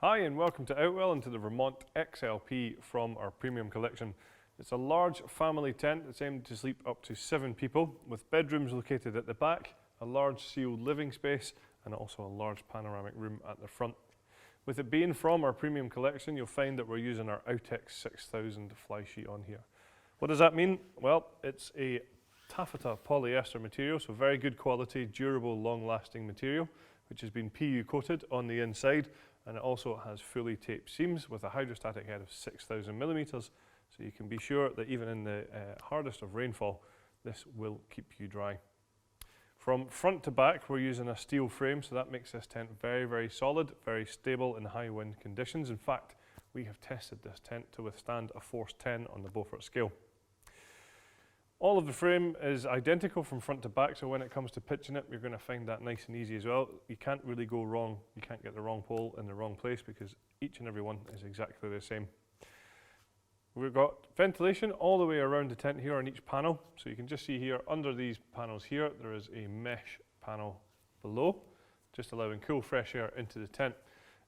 Hi and welcome to Outwell and to the Vermont XLP from our premium collection. It's a large family tent that's aimed to sleep up to 7 people, with bedrooms located at the back, a large sealed living space and also a large panoramic room at the front. With it being from our premium collection, you'll find that we're using our Outwell 6000 fly sheet on here. What does that mean? Well, it's a taffeta polyester material, so very good quality, durable, long-lasting material, which has been PU coated on the inside, and it also has fully taped seams with a hydrostatic head of 6,000 millimeters, so you can be sure that even in the hardest of rainfall, this will keep you dry. From front to back, we're using a steel frame, so that makes this tent very, very solid, very stable in high wind conditions. In fact, we have tested this tent to withstand a force 10 on the Beaufort scale. All of the frame is identical from front to back, so when it comes to pitching it, you're going to find that nice and easy as well. You can't really go wrong. You can't get the wrong pole in the wrong place because each and every one is exactly the same. We've got ventilation all the way around the tent here on each panel. So you can just see here under these panels here, there is a mesh panel below, just allowing cool fresh air into the tent.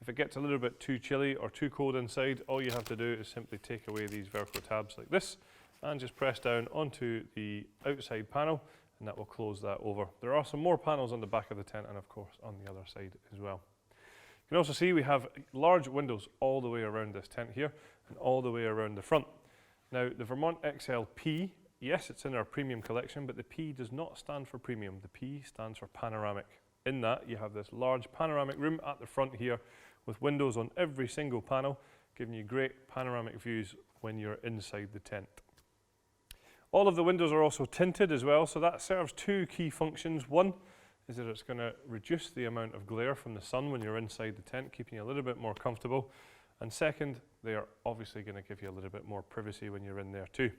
If it gets a little bit too chilly or too cold inside, all you have to do is simply take away these Velcro tabs like this and just press down onto the outside panel, and that will close that over. There are some more panels on the back of the tent and of course on the other side as well. You can also see we have large windows all the way around this tent here and all the way around the front. Now the Vermont XLP, yes, it's in our premium collection, but the P does not stand for premium. The P stands for panoramic. In that you have this large panoramic room at the front here with windows on every single panel, giving you great panoramic views when you're inside the tent. All of the windows are also tinted as well, so that serves two key functions. One is that it's going to reduce the amount of glare from the sun when you're inside the tent, keeping you a little bit more comfortable. And second, they are obviously going to give you a little bit more privacy when you're in there too.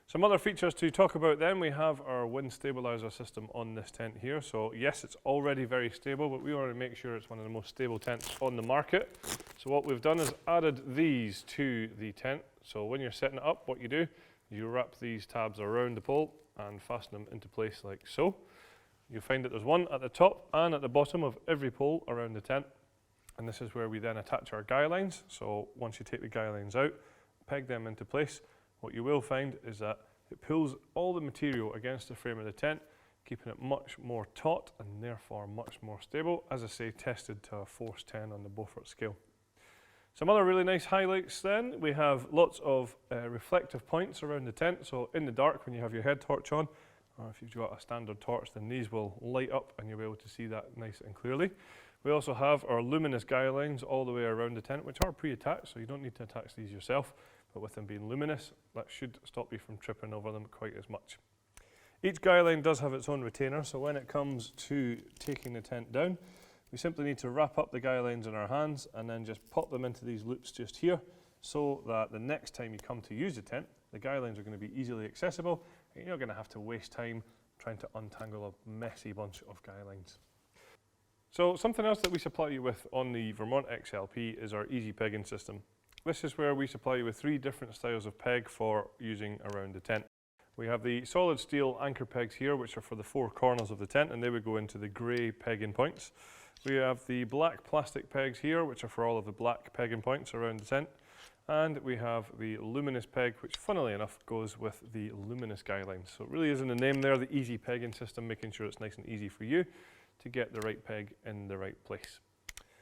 Some other features to talk about then, we have our wind stabilizer system on this tent here. So yes, it's already very stable, but we want to make sure it's one of the most stable tents on the market. So what we've done is added these to the tent. So when you're setting it up, what you do, you wrap these tabs around the pole and fasten them into place like so. You'll find that there's one at the top and at the bottom of every pole around the tent. And this is where we then attach our guy lines. So once you take the guy lines out, peg them into place, what you will find is that it pulls all the material against the frame of the tent, keeping it much more taut and therefore much more stable. As I say, tested to a force 10 on the Beaufort scale. Some other really nice highlights then, we have lots of reflective points around the tent. So in the dark when you have your head torch on, or if you've got a standard torch, then these will light up and you'll be able to see that nice and clearly. We also have our Luminous Guidelines all the way around the tent, which are pre-attached, so you don't need to attach these yourself, but with them being luminous, that should stop you from tripping over them quite as much. Each guy line does have its own retainer, so when it comes to taking the tent down, we simply need to wrap up the guy lines in our hands and then just pop them into these loops just here, so that the next time you come to use the tent, the guy lines are going to be easily accessible and you're not going to have to waste time trying to untangle a messy bunch of guy lines. So something else that we supply you with on the Vermont XLP is our easy pegging system. This is where we supply you with 3 different styles of peg for using around the tent. We have the solid steel anchor pegs here, which are for the 4 corners of the tent, and they would go into the grey pegging points. We have the black plastic pegs here, which are for all of the black pegging points around the tent. And we have the luminous peg, which funnily enough goes with the luminous guidelines. So it really is in the name there, the easy pegging system, making sure it's nice and easy for you to get the right peg in the right place.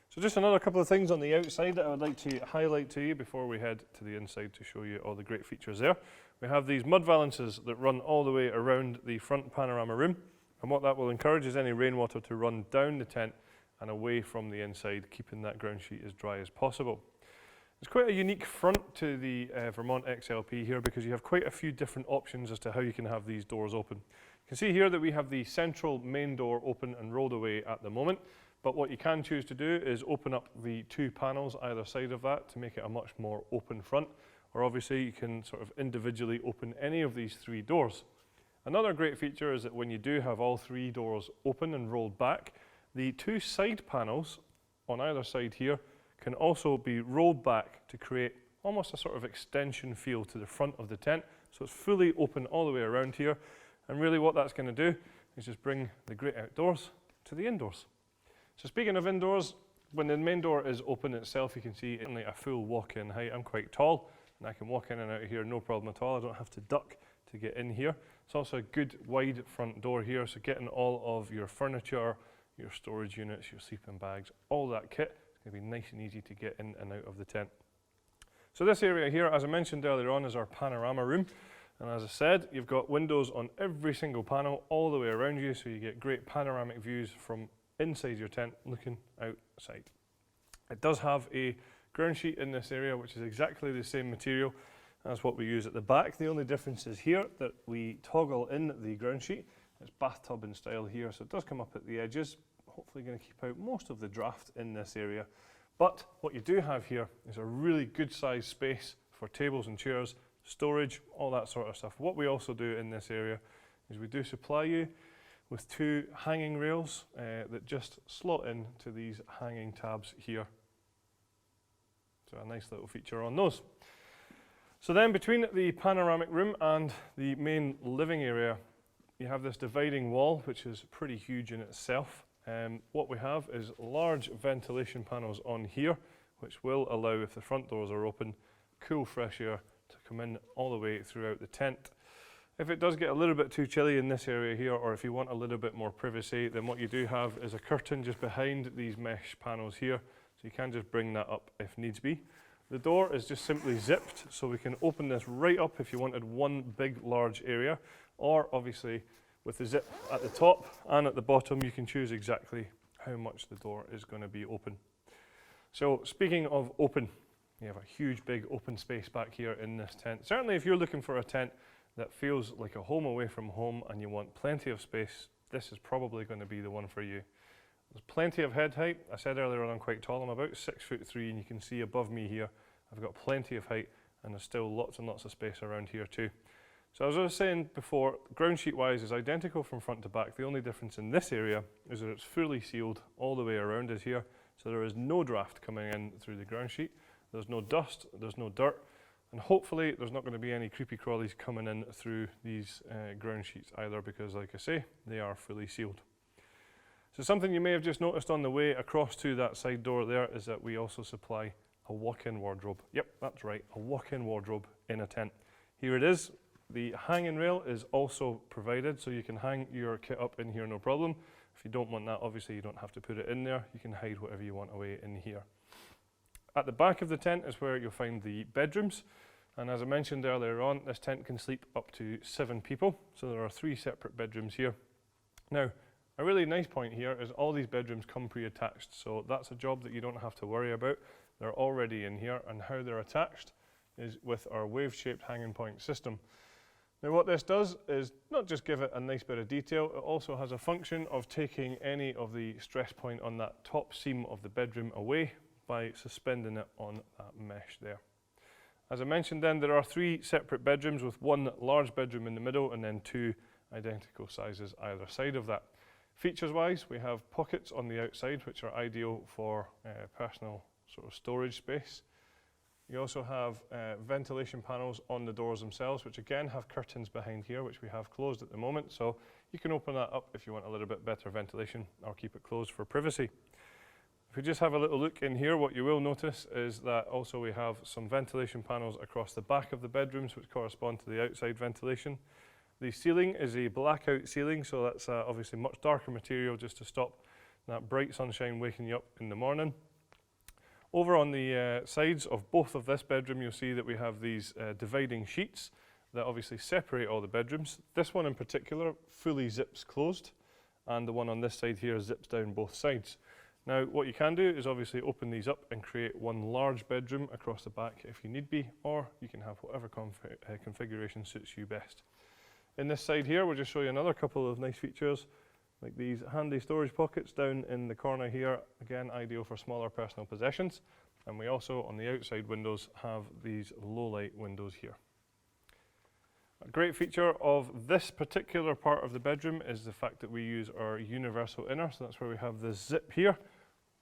So just another couple of things on the outside that I would like to highlight to you before we head to the inside to show you all the great features there. We have these mud valances that run all the way around the front panorama room, and what that will encourage is any rainwater to run down the tent and away from the inside, keeping that ground sheet as dry as possible. It's quite a unique front to the Vermont XLP here because you have quite a few different options as to how you can have these doors open. You can see here that we have the central main door open and rolled away at the moment, but what you can choose to do is open up the 2 panels either side of that to make it a much more open front, or obviously you can sort of individually open any of these 3 doors. Another great feature is that when you do have all 3 doors open and rolled back, the 2 side panels on either side here can also be rolled back to create almost a sort of extension feel to the front of the tent. So it's fully open all the way around here. And really what that's going to do is just bring the great outdoors to the indoors. So speaking of indoors, When the main door is open itself, you can see it's like a full walk-in height. I'm quite tall, and I can walk in and out of here no problem at all. I don't have to duck to get in here. It's also a good wide front door here, so getting all of your furniture, your storage units, your sleeping bags, all that kit, it's going to be nice and easy to get in and out of the tent. So this area here, as I mentioned earlier on, is our panorama room. And as I said, you've got windows on every single panel all the way around you, so you get great panoramic views from inside your tent looking outside. It does have a ground sheet in this area, which is exactly the same material as what we use at the back. The only difference is here that we toggle in the ground sheet. It's bathtub in style here, so it does come up at the edges. Hopefully going to keep out most of the draft in this area. But what you do have here is a really good sized space for tables and chairs, storage, all that sort of stuff. What we also do in this area is we do supply you with 2 hanging rails that just slot into these hanging tabs here. So a nice little feature on those. So then between the panoramic room and the main living area, you have this dividing wall, which is pretty huge in itself. What we have is large ventilation panels on here, which will allow, if the front doors are open, cool fresh air to come in all the way throughout the tent. If it does get a little bit too chilly in this area here, or if you want a little bit more privacy, then what you do have is a curtain just behind these mesh panels here, so you can just bring that up if needs be. The door is just simply zipped, so we can open this right up if you wanted one big large area, or obviously with the zip at the top and at the bottom, you can choose exactly how much the door is going to be open. So speaking of open, you have a huge big open space back here in this tent. Certainly if you're looking for a tent that feels like a home away from home and you want plenty of space, this is probably going to be the one for you. There's plenty of head height. I said earlier on I'm quite tall. I'm about 6'3", and you can see above me here I've got plenty of height, and there's still lots and lots of space around here too. So as I was saying before, ground sheet wise is identical from front to back. The only difference in this area is that it's fully sealed all the way around it here, so there is no draft coming in through the ground sheet. There's no dust, there's no dirt, and hopefully there's not going to be any creepy crawlies coming in through these ground sheets either, because like I say, they are fully sealed. So something you may have just noticed on the way across to that side door there is that we also supply a walk-in wardrobe. Yep, that's right, a walk-in wardrobe in a tent. Here it is. The hanging rail is also provided, so you can hang your kit up in here no problem. If you don't want that, obviously you don't have to put it in there. You can hide whatever you want away in here. At the back of the tent is where you'll find the bedrooms. And as I mentioned earlier on, this tent can sleep up to 7 people. So there are 3 separate bedrooms here. Now, a really nice point here is all these bedrooms come pre-attached. So that's a job that you don't have to worry about. They're already in here, and how they're attached is with our wave-shaped hanging point system. Now what this does is not just give it a nice bit of detail, it also has a function of taking any of the stress point on that top seam of the bedroom away by suspending it on that mesh there. As I mentioned then, there are 3 separate bedrooms with 1 large bedroom in the middle and then 2 identical sizes either side of that. Features wise, we have pockets on the outside which are ideal for personal sort of storage space. You also have ventilation panels on the doors themselves, which again have curtains behind here, which we have closed at the moment. So you can open that up if you want a little bit better ventilation, or keep it closed for privacy. If we just have a little look in here, what you will notice is that also we have some ventilation panels across the back of the bedrooms, which correspond to the outside ventilation. The ceiling is a blackout ceiling, so that's obviously much darker material just to stop that bright sunshine waking you up in the morning. Over on the sides of both of this bedroom, you'll see that we have these dividing sheets that obviously separate all the bedrooms. This one in particular fully zips closed, and the one on this side here zips down both sides. Now what you can do is obviously open these up and create one large bedroom across the back if you need be, or you can have whatever configuration suits you best. In this side here, we'll just show you another couple of nice features, like these handy storage pockets down in the corner here, again ideal for smaller personal possessions. And we also, on the outside windows, have these low light windows here. A great feature of this particular part of the bedroom is the fact that we use our universal inner, so that's where we have this zip here,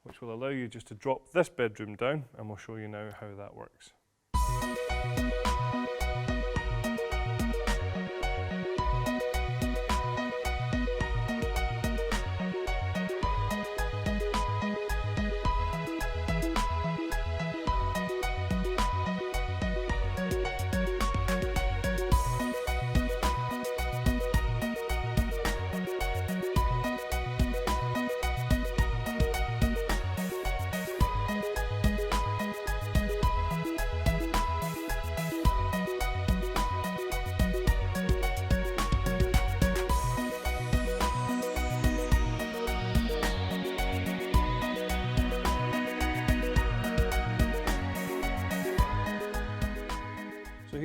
which will allow you just to drop this bedroom down, and we'll show you now how that works.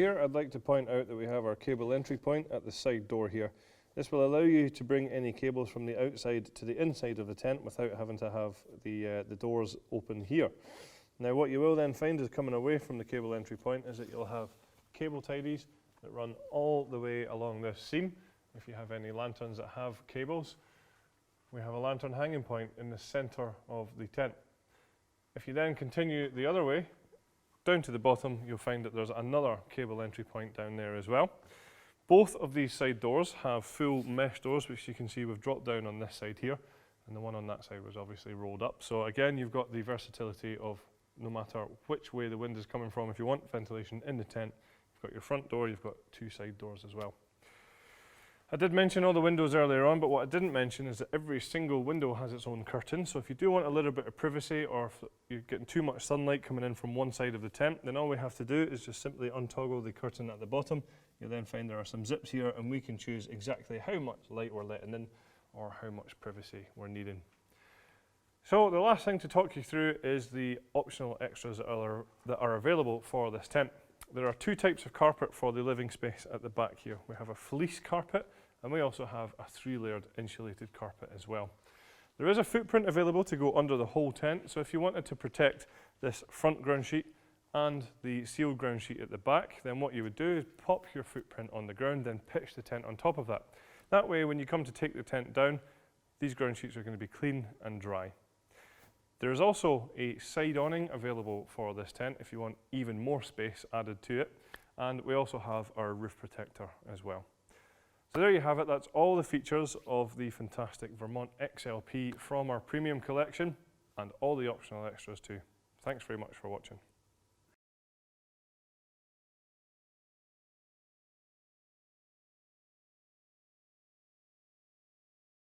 here, I'd like to point out that we have our cable entry point at the side door here. This will allow you to bring any cables from the outside to the inside of the tent without having to have the doors open here. Now what you will then find is coming away from the cable entry point is that you'll have cable tidies that run all the way along this seam. If you have any lanterns that have cables, we have a lantern hanging point in the centre of the tent. If you then continue the other way, down to the bottom, you'll find that there's another cable entry point down there as well. Both of these side doors have full mesh doors, which you can see we've dropped down on this side here, and the one on that side was obviously rolled up. So again, you've got the versatility of no matter which way the wind is coming from, if you want ventilation in the tent, you've got your front door, you've got two side doors as well. I did mention all the windows earlier on, but what I didn't mention is that every single window has its own curtain. So if you do want a little bit of privacy, or if you're getting too much sunlight coming in from one side of the tent, then all we have to do is just simply untoggle the curtain at the bottom. You'll then find there are some zips here, and we can choose exactly how much light we're letting in or how much privacy we're needing. So the last thing to talk you through is the optional extras that are available for this tent. There are two types of carpet for the living space at the back here. We have a fleece carpet, and we also have a 3-layered insulated carpet as well. There is a footprint available to go under the whole tent, so if you wanted to protect this front ground sheet and the sealed ground sheet at the back, then what you would do is pop your footprint on the ground, then pitch the tent on top of that. That way, when you come to take the tent down, these ground sheets are going to be clean and dry. There is also a side awning available for this tent if you want even more space added to it, and we also have our roof protector as well. So there you have it, that's all the features of the fantastic Vermont XLP from our premium collection, and all the optional extras too. Thanks very much for watching.